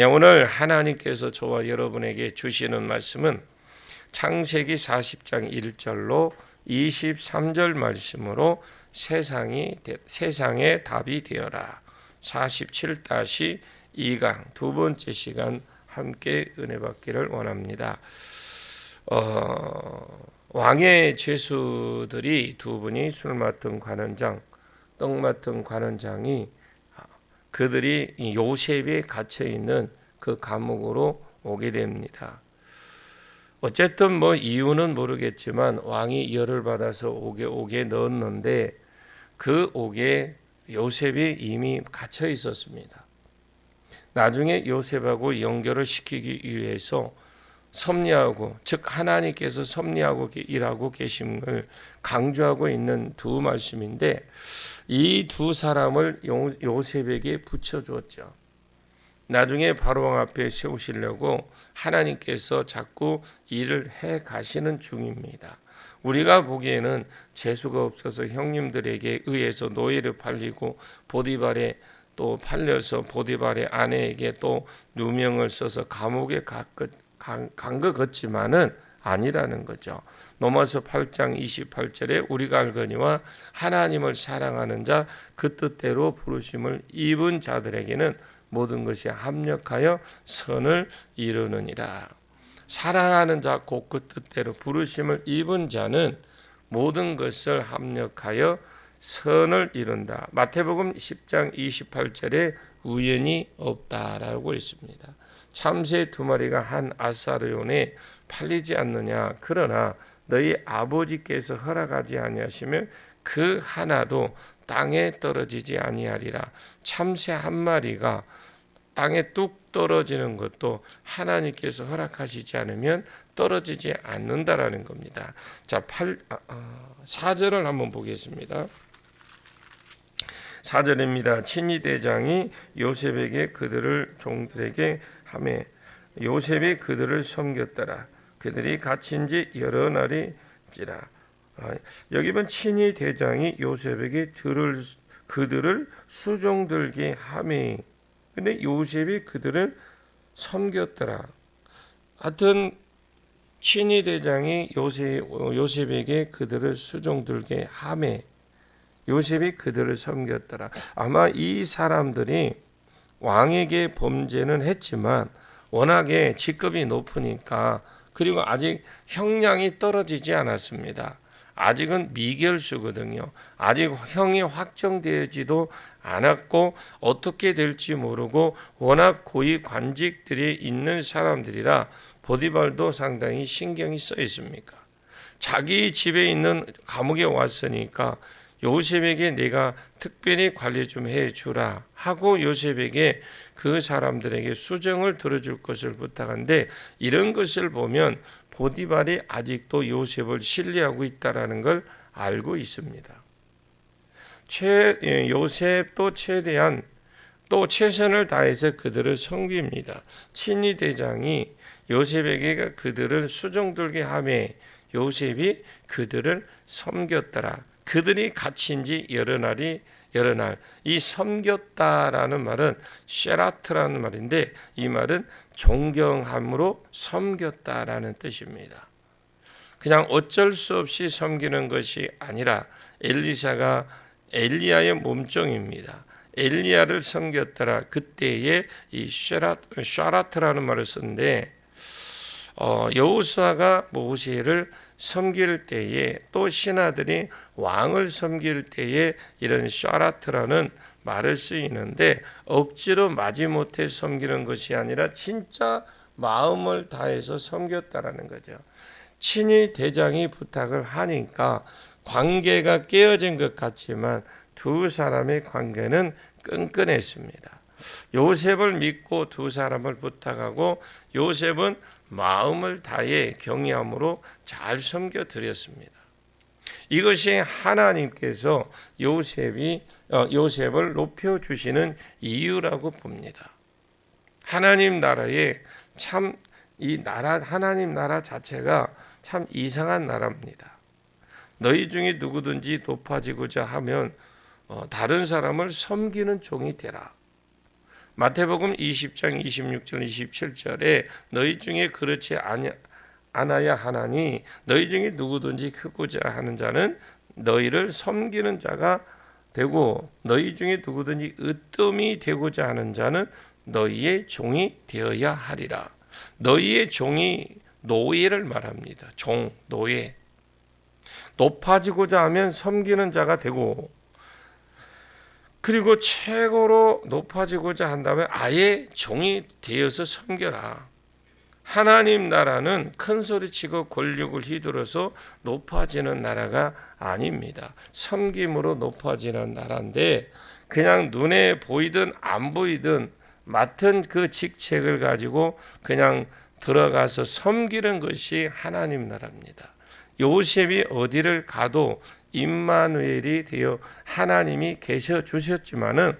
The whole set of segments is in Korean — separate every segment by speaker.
Speaker 1: 오늘 하나님께서 저와 여러분에게 주시는 말씀은 창세기 40장 1절로 23절 말씀으로 세상의 답이 되어라. 47-2강 두 번째 시간 함께 은혜 받기를 원합니다. 왕의 죄수들이 두 분이 술 맡은 관원장, 떡 맡은 관원장이 그들이 요셉에 갇혀 있는 그 감옥으로 오게 됩니다. 어쨌든 이유는 모르겠지만 왕이 열을 받아서 옥에 넣었는데 그 옥에 요셉이 이미 갇혀 있었습니다. 나중에 요셉하고 연결을 시키기 위해서 섭리하고, 즉 하나님께서 섭리하고 일하고 계심을 강조하고 있는 두 말씀인데, 이 두 사람을 요셉에게 붙여주었죠. 나중에 바로왕 앞에 세우시려고 하나님께서 자꾸 일을 해 가시는 중입니다. 우리가 보기에는 재수가 없어서 형님들에게 의해서 노예를 팔리고 보디발에 또 팔려서 보디발의 아내에게 또 누명을 써서 감옥에 간 것 같지만은 아니라는 거죠. 로마서 8장 28절에 우리가 알거니와 하나님을 사랑하는 자 그 뜻대로 부르심을 입은 자들에게는 모든 것이 합력하여 선을 이루느니라. 사랑하는 자 곧 그 뜻대로 부르심을 입은 자는 모든 것을 합력하여 선을 이룬다. 마태복음 10장 28절에 우연이 없다라고 있습니다. 참새 두 마리가 한 아사르온에 팔리지 않느냐. 그러나 너희 아버지께서 허락하지 아니하시면 그 하나도 땅에 떨어지지 아니하리라. 참새 한 마리가 땅에 뚝 떨어지는 것도 하나님께서 허락하시지 않으면 떨어지지 않는다라는 겁니다. 자, 4절을 한번 보겠습니다. 4절입니다. 친위 대장이 요셉에게 그들을 종들에게 하매 요셉이 그들을 섬겼더라. 그들이 갇힌 지 여러 날이지라. 여기 보면 친위 대장이 요셉에게 그들을 수종들게 하매, 근데 요셉이 그들을 섬겼더라. 하여튼 친위 대장이 요셉에게 그들을 수종들게 하매 요셉이 그들을 섬겼더라. 아마 이 사람들이 왕에게 범죄는 했지만 워낙에 직급이 높으니까, 그리고 아직 형량이 떨어지지 않았습니다. 아직은 미결수거든요. 아직 형이 확정되지도 않았고 어떻게 될지 모르고 워낙 고위 관직들이 있는 사람들이라 보디발도 상당히 신경이 써 있습니까? 자기 집에 있는 감옥에 왔으니까 요셉에게 내가 특별히 관리 좀 해주라 하고 요셉에게 그 사람들에게 수정을 들어줄 것을 부탁한데, 이런 것을 보면 보디발이 아직도 요셉을 신뢰하고 있다는 걸 알고 있습니다. 요셉도 최대한 또 최선을 다해서 그들을 섬깁니다. 친위 대장이 요셉에게 그들을 수종들게 하며 요셉이 그들을 섬겼더라. 그들이 갇힌 지 여러 날. 이 섬겼다라는 말은 쉐라트라는 말인데, 이 말은 존경함으로 섬겼다라는 뜻입니다. 그냥 어쩔 수 없이 섬기는 것이 아니라 엘리사가 엘리야의 몸종입니다. 엘리야를 섬겼더라. 그때에 이 쉐라트라는 말을 썼는데, 여호수아가 모세를 섬길 때에, 또 신하들이 왕을 섬길 때에 이런 샤라트라는 말을 쓰이는데, 억지로 마지못해 섬기는 것이 아니라 진짜 마음을 다해서 섬겼다라는 거죠. 친위 대장이 부탁을 하니까 관계가 깨어진 것 같지만 두 사람의 관계는 끈끈했습니다. 요셉을 믿고 두 사람을 부탁하고 요셉은 마음을 다해 경외함으로 잘 섬겨 드렸습니다. 이것이 하나님께서 요셉을 높여 주시는 이유라고 봅니다. 하나님 나라에 참 하나님 나라 자체가 참 이상한 나라입니다. 너희 중에 누구든지 높아지고자 하면 다른 사람을 섬기는 종이 되라. 마태복음 20장 26절 27절에 너희 중에 그렇지 않아야 하나니 너희 중에 누구든지 크고자 하는 자는 너희를 섬기는 자가 되고 너희 중에 누구든지 으뜸이 되고자 하는 자는 너희의 종이 되어야 하리라. 너희의 종이 노예를 말합니다. 종, 노예. 높아지고자 하면 섬기는 자가 되고, 그리고 최고로 높아지고자 한다면 아예 종이 되어서 섬겨라. 하나님 나라는 큰 소리치고 권력을 휘둘러서 높아지는 나라가 아닙니다. 섬김으로 높아지는 나라인데, 그냥 눈에 보이든 안 보이든 맡은 그 직책을 가지고 그냥 들어가서 섬기는 것이 하나님 나라입니다. 요셉이 어디를 가도 임마누엘이 되어 하나님이 계셔 주셨지만은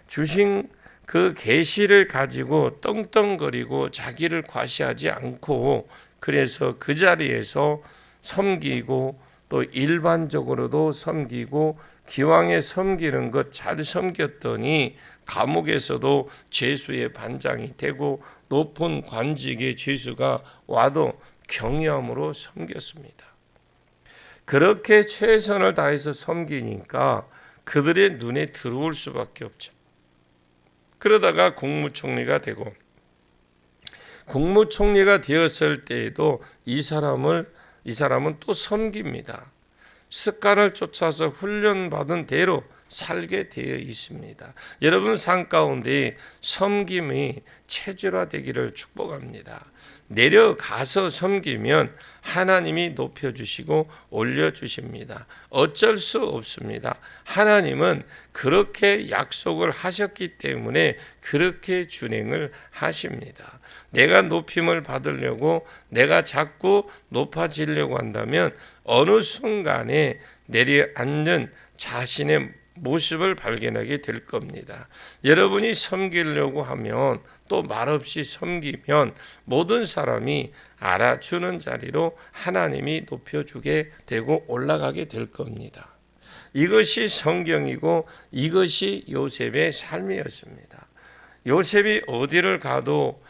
Speaker 1: 주신 그 계시를 가지고 떵떵거리고 자기를 과시하지 않고, 그래서 그 자리에서 섬기고 또 일반적으로도 섬기고 기왕에 섬기는 것 잘 섬겼더니 감옥에서도 죄수의 반장이 되고 높은 관직의 죄수가 와도 경외함으로 섬겼습니다. 그렇게 최선을 다해서 섬기니까 그들의 눈에 들어올 수밖에 없죠. 그러다가 국무총리가 되고, 국무총리가 되었을 때에도 이 사람은 또 섬깁니다. 습관을 쫓아서 훈련받은 대로 살게 되어 있습니다. 여러분 삶 가운데 섬김이 체질화되기를 축복합니다. 내려가서 섬기면 하나님이 높여주시고 올려주십니다. 어쩔 수 없습니다. 하나님은 그렇게 약속을 하셨기 때문에 그렇게 준행을 하십니다. 내가 높임을 받으려고, 내가 자꾸 높아지려고 한다면 어느 순간에 내려앉는 자신의 모습을 발견하게 될 겁니다. 여러분이 섬기려고 하면, 또 말없이 섬기면 모든 사람이 알아주는 자리로 하나님이 높여주게 되고 올라가게 될 겁니다. 이것이 성경이고 이것이 요셉의 삶이었습니다. 요셉이 어디를 가도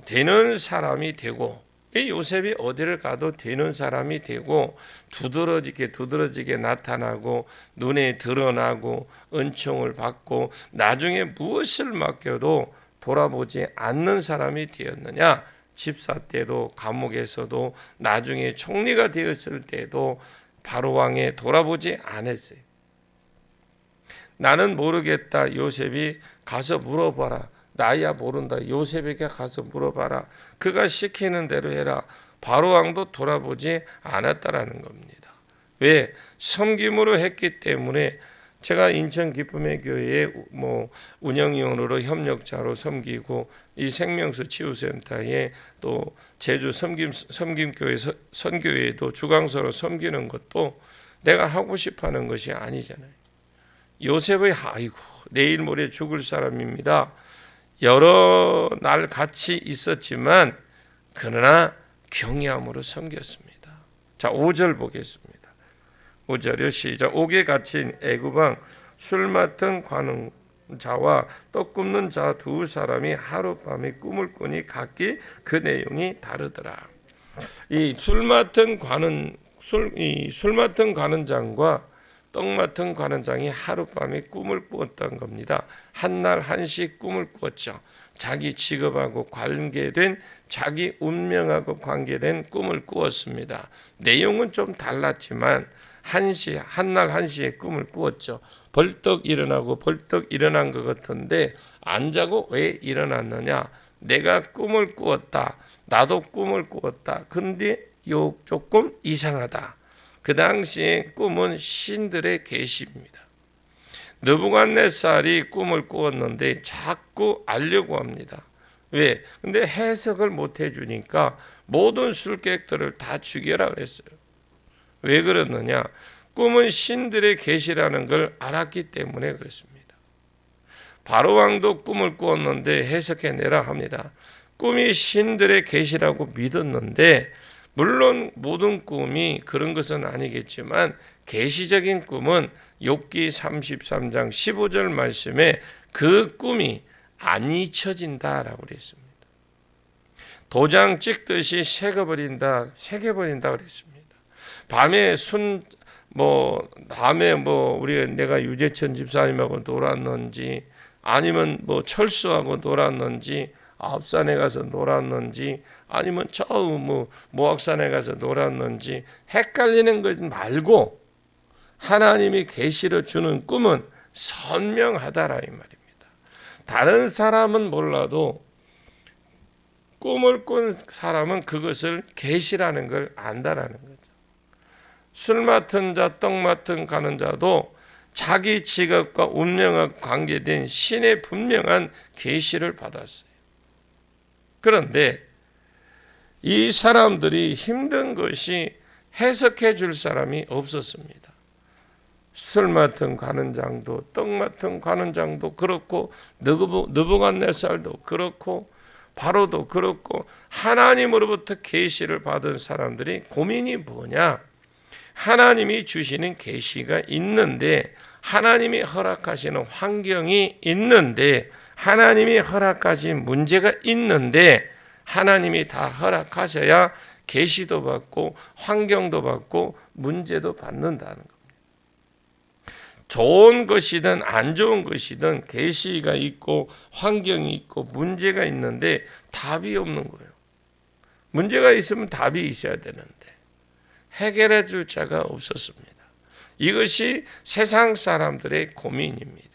Speaker 1: 되는 사람이 되고, 이 요셉이 어디를 가도 되는 사람이 되고 두드러지게 나타나고 눈에 드러나고 은총을 받고 나중에 무엇을 맡겨도 돌아보지 않는 사람이 되었느냐? 집사 때도, 감옥에서도, 나중에 총리가 되었을 때도 바로왕에 돌아보지 않았어요. 나는 모르겠다. 요셉이 가서 물어봐라. 나야 모른다. 요셉에게 가서 물어봐라. 그가 시키는 대로 해라. 바로왕도 돌아보지 않았다라는 겁니다. 왜? 섬김으로 했기 때문에. 제가 인천 기쁨의 교회에 운영위원으로 협력자로 섬기고, 이 생명수 치유센터에 또 제주 섬김교회 선교회도 주강서로 섬기는 것도 내가 하고 싶어하는 것이 아니잖아요. 요셉의 아이고 내일 모레 죽을 사람입니다. 여러 날 같이 있었지만 그러나 경외함으로 섬겼습니다. 자, 5절 보겠습니다. 5절이요. 시작. 옥에 갇힌 애굽왕 술 맡은 관원자와 떡 굽는 자 두 사람이 하룻밤에 꿈을 꾸니 각기 그 내용이 다르더라. 이 술 맡은 관원장과 떡 맡은 관원장이 하룻밤에 꿈을 꾸었던 겁니다. 한날 한씩 꿈을 꾸었죠. 자기 직업하고 관계된, 자기 운명하고 관계된 꿈을 꾸었습니다. 내용은 좀 달랐지만 한날 한시에 꿈을 꾸었죠. 벌떡 일어나고 벌떡 일어난 것 같은데 안 자고 왜 일어났느냐? 내가 꿈을 꾸었다. 나도 꿈을 꾸었다. 근데 요 조금 이상하다. 그 당시에 꿈은 신들의 계시입니다. 느부갓네살이 꿈을 꾸었는데 자꾸 알려고 합니다. 왜? 근데 해석을 못 해주니까 모든 술객들을 다 죽여라 그랬어요. 왜 그러느냐? 꿈은 신들의 계시라는 걸 알았기 때문에 그렇습니다. 바로왕도 꿈을 꾸었는데 해석해내라 합니다. 꿈이 신들의 계시라고 믿었는데, 물론 모든 꿈이 그런 것은 아니겠지만 계시적인 꿈은 욥기 33장 15절 말씀에 그 꿈이 안 잊혀진다라고 그랬습니다. 도장 찍듯이 새겨버린다 그랬습니다. 밤에 내가 유재천 집사님하고 놀았는지, 아니면 철수하고 놀았는지, 아홉산에 가서 놀았는지, 아니면 모악산에 가서 놀았는지 헷갈리는 것 말고 하나님이 계시를 주는 꿈은 선명하다라 이 말입니다. 다른 사람은 몰라도 꿈을 꾼 사람은 그것을 계시라는 걸 안다라는 거죠. 술 맡은 자, 떡 맡은 가는 자도 자기 직업과 운명과 관계된 신의 분명한 계시를 받았어요. 그런데 이 사람들이 힘든 것이 해석해 줄 사람이 없었습니다. 술 맡은 관원장도, 떡 맡은 관원장도 그렇고, 느부갓네살도 그렇고, 바로도 그렇고, 하나님으로부터 계시를 받은 사람들이 고민이 뭐냐? 하나님이 주시는 계시가 있는데, 하나님이 허락하시는 환경이 있는데, 하나님이 허락하신 문제가 있는데, 하나님이 다 허락하셔야 계시도 받고 환경도 받고 문제도 받는다는 겁니다. 좋은 것이든 안 좋은 것이든 계시가 있고 환경이 있고 문제가 있는데 답이 없는 거예요. 문제가 있으면 답이 있어야 되는데 해결해 줄 자가 없었습니다. 이것이 세상 사람들의 고민입니다.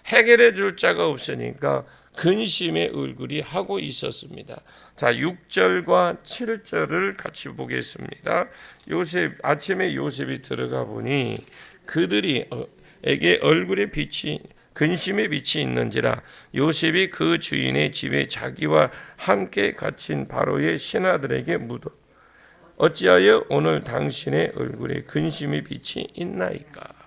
Speaker 1: 해결해 줄 자가 없으니까 근심의 얼굴이 하고 있었습니다. 자, 6절과 7절을 같이 보겠습니다. 아침에 요셉이 들어가 보니 그들에게 얼굴에 근심의 빛이 있는지라 요셉이 그 주인의 집에 자기와 함께 갇힌 바로의 신하들에게 묻어 어찌하여 오늘 당신의 얼굴에 근심의 빛이 있나이까?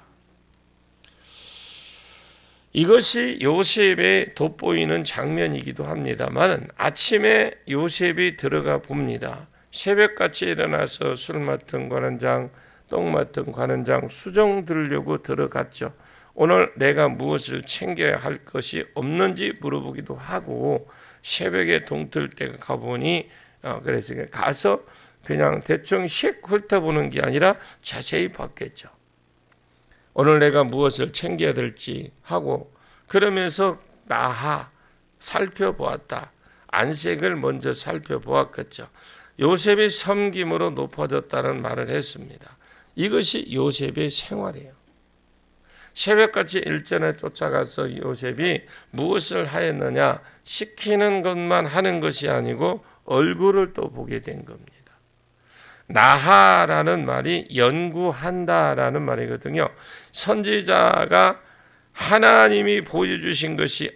Speaker 1: 이것이 요셉의 돋보이는 장면이기도 합니다만 아침에 요셉이 들어가 봅니다. 새벽같이 일어나서 술 맡은 관원장, 떡 맡은 관원장 수정 들으려고 들어갔죠. 오늘 내가 무엇을 챙겨야 할 것이 없는지 물어보기도 하고 새벽에 동틀 때가 가보니 그래서 가서 그냥 대충 씩 훑어보는 게 아니라 자세히 봤겠죠. 오늘 내가 무엇을 챙겨야 될지 하고 그러면서 살펴보았다. 안색을 먼저 살펴보았겠죠. 요셉의 섬김으로 높아졌다는 말을 했습니다. 이것이 요셉의 생활이에요. 새벽같이 일전에 쫓아가서 요셉이 무엇을 하였느냐? 시키는 것만 하는 것이 아니고 얼굴을 또 보게 된 겁니다. 나하라는 말이 연구한다라는 말이거든요. 선지자가 하나님이 보여주신 것이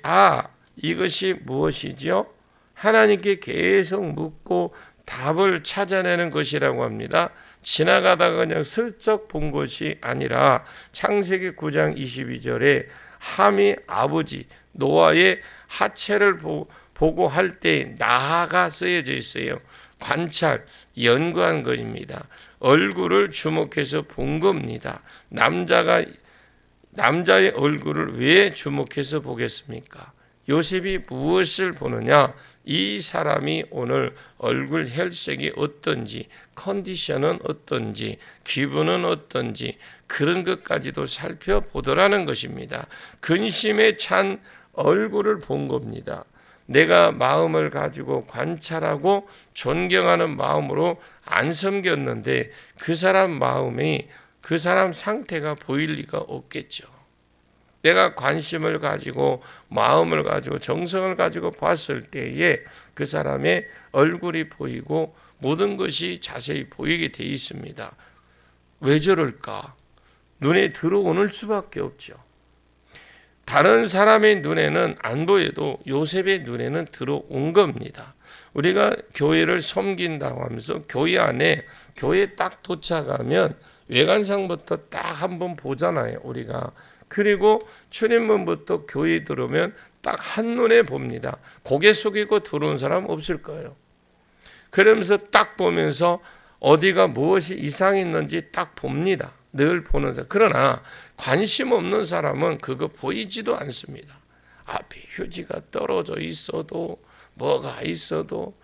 Speaker 1: 이것이 무엇이지요? 하나님께 계속 묻고 답을 찾아내는 것이라고 합니다. 지나가다가 그냥 슬쩍 본 것이 아니라 창세기 9장 22절에 함이 아버지 노아의 하체를 보고 할 때 나하가 쓰여져 있어요. 관찰, 연구한 것입니다. 얼굴을 주목해서 본 겁니다. 남자의 얼굴을 왜 주목해서 보겠습니까? 요셉이 무엇을 보느냐? 이 사람이 오늘 얼굴 혈색이 어떤지, 컨디션은 어떤지, 기분은 어떤지 그런 것까지도 살펴보더라는 것입니다. 근심에 찬 얼굴을 본 겁니다. 내가 마음을 가지고 관찰하고 존경하는 마음으로 안 섬겼는데 그 사람 마음이 그 사람 상태가 보일 리가 없겠죠. 내가 관심을 가지고 마음을 가지고 정성을 가지고 봤을 때에 그 사람의 얼굴이 보이고 모든 것이 자세히 보이게 돼 있습니다. 왜 저럴까? 눈에 들어오는 수밖에 없죠. 다른 사람의 눈에는 안 보여도 요셉의 눈에는 들어온 겁니다. 우리가 교회를 섬긴다고 하면서 교회 안에 교회 딱 도착하면 외관상부터 딱 한번 보잖아요, 우리가. 그리고 출입문부터 교회 들어오면 딱 한눈에 봅니다. 고개 숙이고 들어온 사람 없을 거예요. 그러면서 딱 보면서 어디가 무엇이 이상이 있는지 딱 봅니다. 늘 보는 사람. 그러나 관심 없는 사람은 그거 보이지도 않습니다. 앞에 휴지가 떨어져 있어도 뭐가 있어도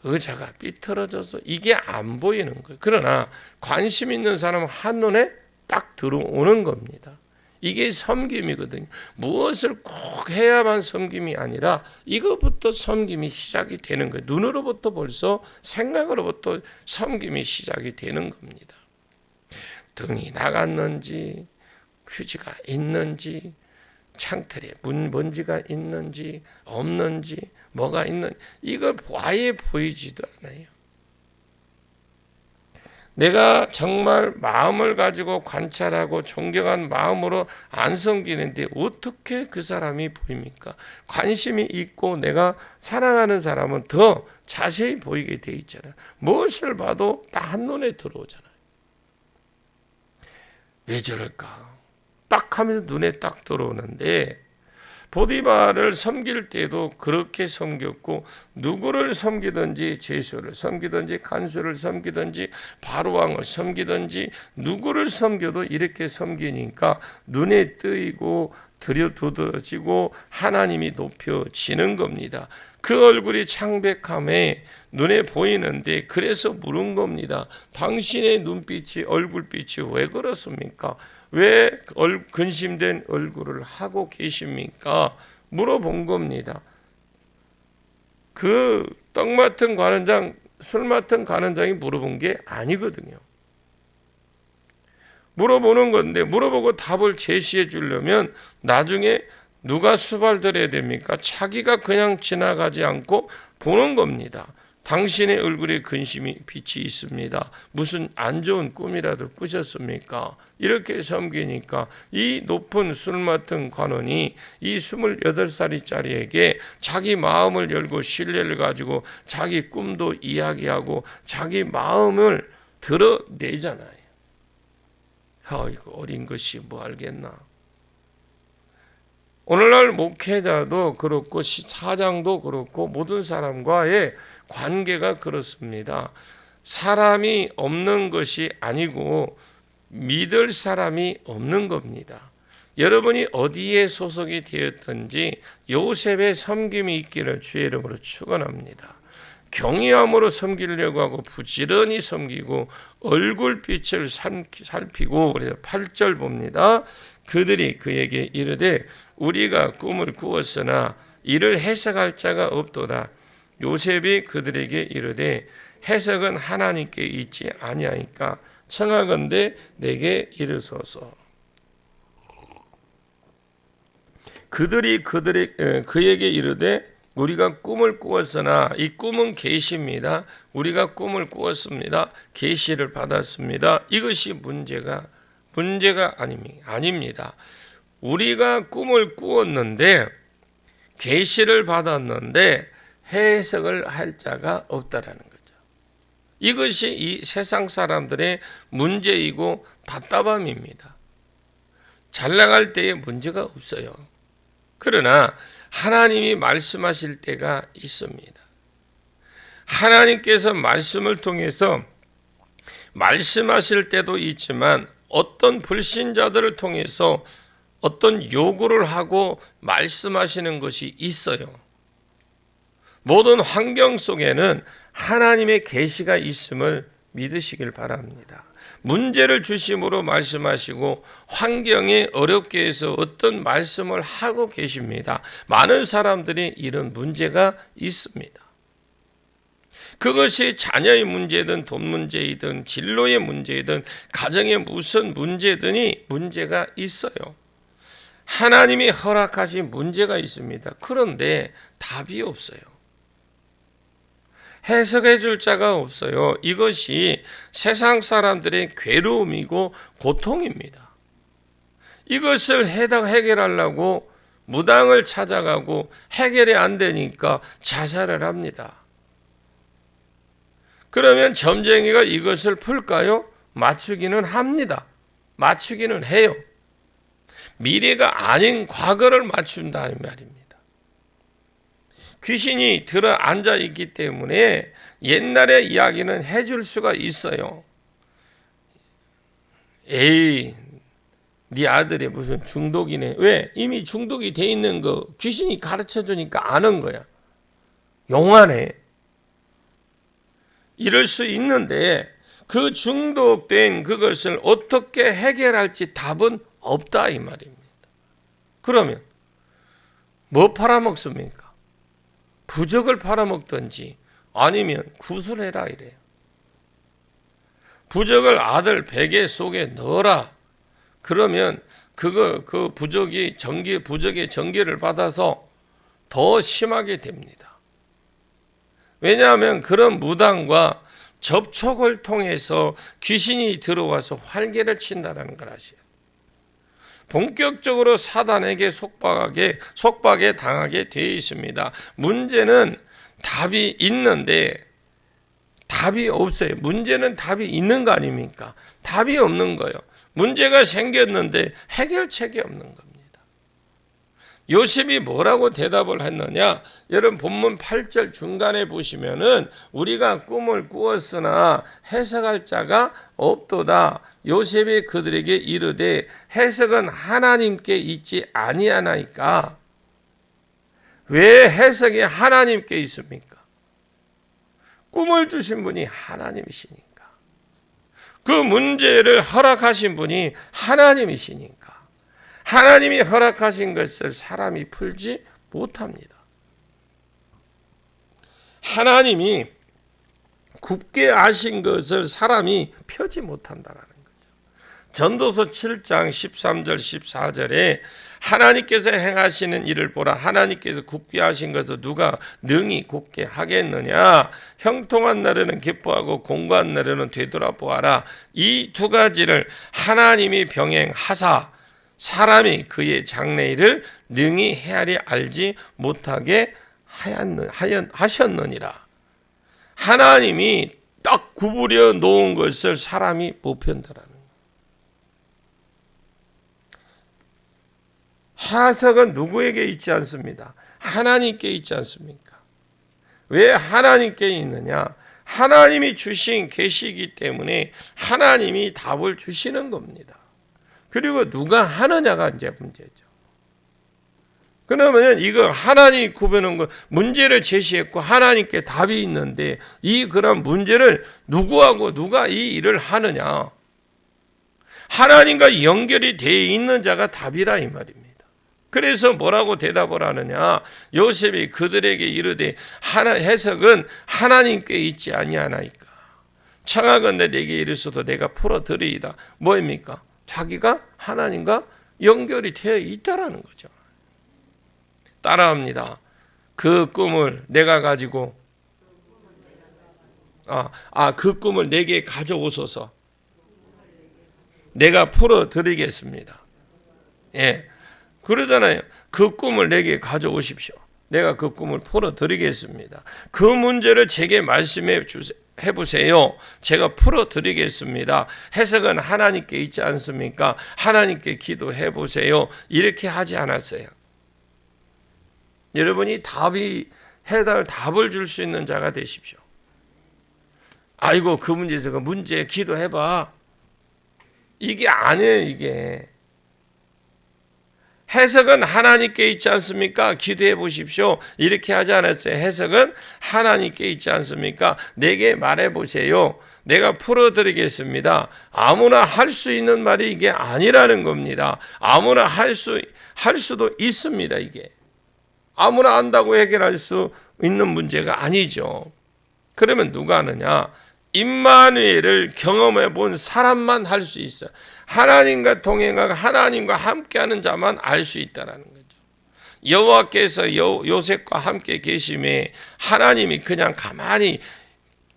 Speaker 1: 의자가 삐뚤어져서 이게 안 보이는 거예요. 그러나 관심 있는 사람은 한눈에 딱 들어오는 겁니다. 이게 섬김이거든요. 무엇을 꼭 해야만 섬김이 아니라 이것부터 섬김이 시작이 되는 거예요. 눈으로부터 벌써 생각으로부터 섬김이 시작이 되는 겁니다. 등이 나갔는지 휴지가 있는지 창틀에 먼지가 있는지 없는지 뭐가 있는지 이걸 아예 보이지도 않아요. 내가 정말 마음을 가지고 관찰하고 존경한 마음으로 안 섬기는데 어떻게 그 사람이 보입니까? 관심이 있고 내가 사랑하는 사람은 더 자세히 보이게 돼 있잖아요. 무엇을 봐도 다 한눈에 들어오잖아요. 왜 저럴까? 딱 하면서 눈에 딱 들어오는데 보디발을 섬길 때도 그렇게 섬겼고 누구를 섬기든지 제수를 섬기든지 간수를 섬기든지 바로왕을 섬기든지 누구를 섬겨도 이렇게 섬기니까 눈에 뜨이고 들여두드러지고 하나님이 높여지는 겁니다. 그 얼굴이 창백함에 눈에 보이는데 그래서 물은 겁니다. 당신의 눈빛이 얼굴빛이 왜 그렇습니까? 왜 근심된 얼굴을 하고 계십니까? 물어본 겁니다. 그 떡 맡은 관원장, 술 맡은 관원장이 물어본 게 아니거든요. 물어보는 건데 물어보고 답을 제시해 주려면 나중에 누가 수발 들어야 됩니까? 자기가 그냥 지나가지 않고 보는 겁니다. 당신의 얼굴에 근심이 빛이 있습니다. 무슨 안 좋은 꿈이라도 꾸셨습니까? 이렇게 섬기니까 이 높은 술 맡은 관원이 이 28살짜리에게 자기 마음을 열고 신뢰를 가지고 자기 꿈도 이야기하고 자기 마음을 드러내잖아요. 이거 어린 것이 뭐 알겠나? 오늘날 목회자도 그렇고 사장도 그렇고 모든 사람과의 관계가 그렇습니다. 사람이 없는 것이 아니고 믿을 사람이 없는 겁니다. 여러분이 어디에 소속이 되었든지 요셉의 섬김이 있기를 주의 이름으로 축원합니다. 경외함으로 섬기려고 하고 부지런히 섬기고 얼굴빛을 살피고 그래서 8절 봅니다. 그들이 그에게 이르되 우리가 꿈을 꾸었으나 이를 해석할 자가 없도다. 요셉이 그들에게 이르되 해석은 하나님께 있지 아니하니까 청하건대 내게 이르소서. 그들이 그에게 이르되 우리가 꿈을 꾸었으나 이 꿈은 계시입니다. 우리가 꿈을 꾸었습니다. 계시를 받았습니다. 이것이 문제가 아닙니다. 우리가 꿈을 꾸었는데 계시를 받았는데 해석을 할 자가 없다라는 거죠. 이것이 이 세상 사람들의 문제이고 답답함입니다. 잘 나갈 때에 문제가 없어요. 그러나 하나님이 말씀하실 때가 있습니다. 하나님께서 말씀을 통해서 말씀하실 때도 있지만 어떤 불신자들을 통해서 어떤 요구를 하고 말씀하시는 것이 있어요. 모든 환경 속에는 하나님의 계시가 있음을 믿으시길 바랍니다. 문제를 주심으로 말씀하시고 환경에 어렵게 해서 어떤 말씀을 하고 계십니다. 많은 사람들이 이런 문제가 있습니다. 그것이 자녀의 문제든 돈 문제이든 진로의 문제이든 가정의 무슨 문제든이 문제가 있어요. 하나님이 허락하신 문제가 있습니다. 그런데 답이 없어요. 해석해 줄 자가 없어요. 이것이 세상 사람들의 괴로움이고 고통입니다. 이것을 해결하려고 무당을 찾아가고 해결이 안 되니까 자살을 합니다. 그러면 점쟁이가 이것을 풀까요? 맞추기는 합니다. 맞추기는 해요. 미래가 아닌 과거를 맞춘다 이 말입니다. 귀신이 들어 앉아 있기 때문에 옛날의 이야기는 해줄 수가 있어요. 에이, 네 아들이 무슨 중독이네. 왜? 이미 중독이 돼 있는 거 귀신이 가르쳐 주니까 아는 거야. 용하네. 이럴 수 있는데 그 중독된 그것을 어떻게 해결할지 답은 없다 이 말입니다. 그러면 뭐 팔아먹습니까? 부적을 팔아먹든지 아니면 구술해라 이래요. 부적을 아들 베개 속에 넣어라. 그러면 그 부적의 전기를 받아서 더 심하게 됩니다. 왜냐하면 그런 무당과 접촉을 통해서 귀신이 들어와서 활개를 친다는 걸 아셔요. 본격적으로 사단에게 속박에 당하게 되어 있습니다. 문제는 답이 있는데 답이 없어요. 문제는 답이 있는 거 아닙니까? 답이 없는 거예요. 문제가 생겼는데 해결책이 없는 겁니다. 요셉이 뭐라고 대답을 했느냐? 여러분 본문 8절 중간에 보시면은 우리가 꿈을 꾸었으나 해석할 자가 없도다. 요셉이 그들에게 이르되 해석은 하나님께 있지 아니하나이까. 왜 해석이 하나님께 있습니까? 꿈을 주신 분이 하나님이시니까. 그 문제를 허락하신 분이 하나님이시니까. 하나님이 허락하신 것을 사람이 풀지 못합니다. 하나님이 굽게 하신 것을 사람이 펴지 못한다는 거죠. 전도서 7장 13절 14절에 하나님께서 행하시는 일을 보라. 하나님께서 굽게 하신 것을 누가 능히 굽게 하겠느냐. 형통한 날에는 기뻐하고 공고한 날에는 되돌아보아라. 이 두 가지를 하나님이 병행하사 사람이 그의 장래일을 능히 헤아리 알지 못하게 하셨느니라. 하나님이 딱 구부려 놓은 것을 사람이 못 편다라는 거예요. 해석은 누구에게 있지 않습니다. 하나님께 있지 않습니까? 왜 하나님께 있느냐? 하나님이 주신 계시이기 때문에 하나님이 답을 주시는 겁니다. 그리고 누가 하느냐가 이제 문제죠. 그러면 이거 하나님이 구별한 거 문제를 제시했고 하나님께 답이 있는데 그런 문제를 누구하고 누가 이 일을 하느냐? 하나님과 연결이 되어 있는 자가 답이라 이 말입니다. 그래서 뭐라고 대답을 하느냐? 요셉이 그들에게 이르되 해석은 하나님께 있지 아니하나이까. 청하건대 내게 이르소서 내가 풀어드리이다. 뭐입니까? 자기가 하나님과 연결이 되어 있다라는 거죠. 따라합니다. 그 꿈을 내가 가지고 그 꿈을 내게 가져오소서. 내가 풀어드리겠습니다. 예, 그러잖아요. 그 꿈을 내게 가져오십시오. 내가 그 꿈을 풀어드리겠습니다. 그 문제를 제게 말씀해 주세요. 해보세요. 제가 풀어드리겠습니다. 해석은 하나님께 있지 않습니까? 하나님께 기도해 보세요. 이렇게 하지 않았어요. 여러분이 답을 줄 수 있는 자가 되십시오. 아이고 그 문제 기도해봐. 이게 아니에요. 이게 해석은 하나님께 있지 않습니까? 기도해 보십시오. 이렇게 하지 않았어요. 해석은 하나님께 있지 않습니까? 내게 말해 보세요. 내가 풀어드리겠습니다. 아무나 할 수 있는 말이 이게 아니라는 겁니다. 아무나 할 수도 있습니다. 이게 아무나 안다고 해결할 수 있는 문제가 아니죠. 그러면 누가 하느냐? 임마누엘을 경험해 본 사람만 할 수 있어요. 하나님과 동행하고 하나님과 함께하는 자만 알 수 있다는 거죠. 여호와께서 요셉과 함께 계심에 하나님이 그냥 가만히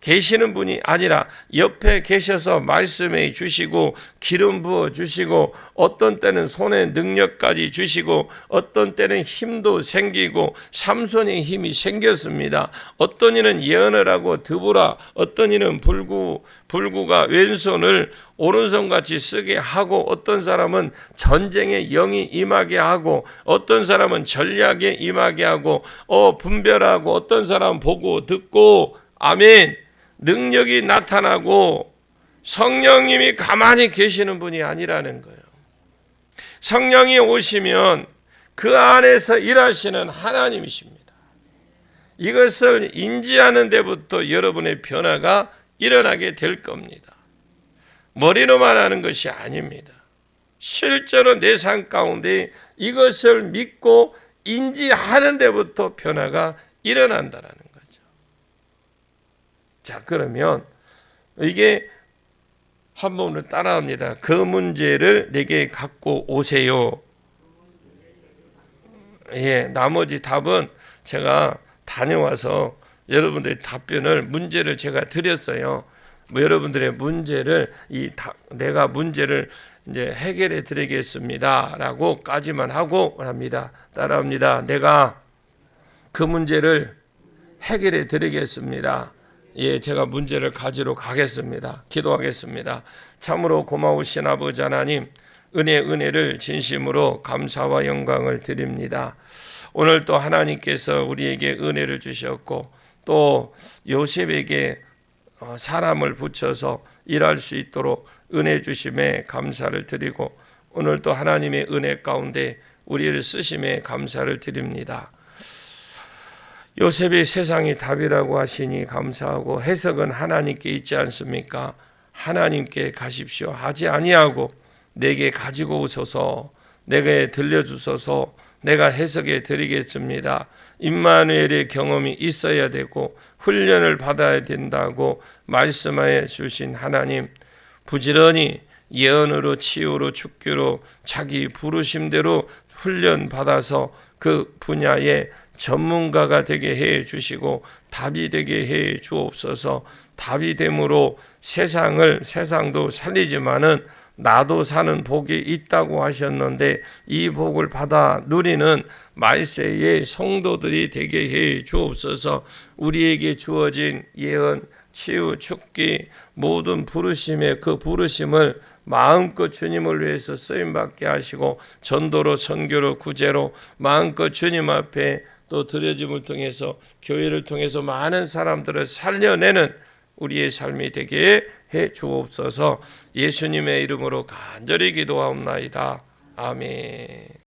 Speaker 1: 계시는 분이 아니라 옆에 계셔서 말씀해 주시고 기름 부어 주시고 어떤 때는 손에 능력까지 주시고 어떤 때는 힘도 생기고 삼손의 힘이 생겼습니다. 어떤 이는 예언을 하고 드보라, 어떤 이는 불구가 왼손을 오른손같이 쓰게 하고 어떤 사람은 전쟁의 영이 임하게 하고 어떤 사람은 전략에 임하게 하고 분별하고 어떤 사람은 보고 듣고 아멘. 능력이 나타나고 성령님이 가만히 계시는 분이 아니라는 거예요. 성령이 오시면 그 안에서 일하시는 하나님이십니다. 이것을 인지하는 데부터 여러분의 변화가 일어나게 될 겁니다. 머리로만 하는 것이 아닙니다. 실제로 내 삶 가운데 이것을 믿고 인지하는 데부터 변화가 일어난다는 거죠. 자, 그러면 이게 한 번으로 따라합니다. 그 문제를 내게 갖고 오세요. 예, 나머지 답은 제가 다녀와서 여러분들의 답변을 문제를 제가 드렸어요. 뭐 여러분들의 문제를 내가 문제를 이제 해결해 드리겠습니다라고까지만 하고 합니다. 따라합니다. 내가 그 문제를 해결해 드리겠습니다. 예, 제가 문제를 가지러 가겠습니다. 기도하겠습니다. 참으로 고마우신 아버지 하나님, 은혜를 진심으로 감사와 영광을 드립니다. 오늘 또 하나님께서 우리에게 은혜를 주셨고 또 요셉에게 사람을 붙여서 일할 수 있도록 은혜 주심에 감사를 드리고 오늘 또 하나님의 은혜 가운데 우리를 쓰심에 감사를 드립니다. 요셉이 세상이 답이라고 하시니 감사하고 해석은 하나님께 있지 않습니까? 하나님께 가십시오 하지 아니하고 내게 가지고 오소서, 내게 들려주소서, 내가 해석해 드리겠습니다. 임마누엘의 경험이 있어야 되고 훈련을 받아야 된다고 말씀하여 주신 하나님, 부지런히 예언으로 치유로 축교로 자기 부르심대로 훈련 받아서 그 분야에 전문가가 되게 해 주시고 답이 되게 해 주옵소서. 답이 됨으로 세상도 살리지만은 나도 사는 복이 있다고 하셨는데 이 복을 받아 누리는 말세의 성도들이 되게 해 주옵소서. 우리에게 주어진 예언, 치유, 축기 모든 부르심의 그 부르심을 마음껏 주님을 위해서 쓰임받게 하시고 전도로 선교로 구제로 마음껏 주님 앞에 또 드려짐을 통해서 교회를 통해서 많은 사람들을 살려내는 우리의 삶이 되게 해 주옵소서. 예수님의 이름으로 간절히 기도하옵나이다. 아멘.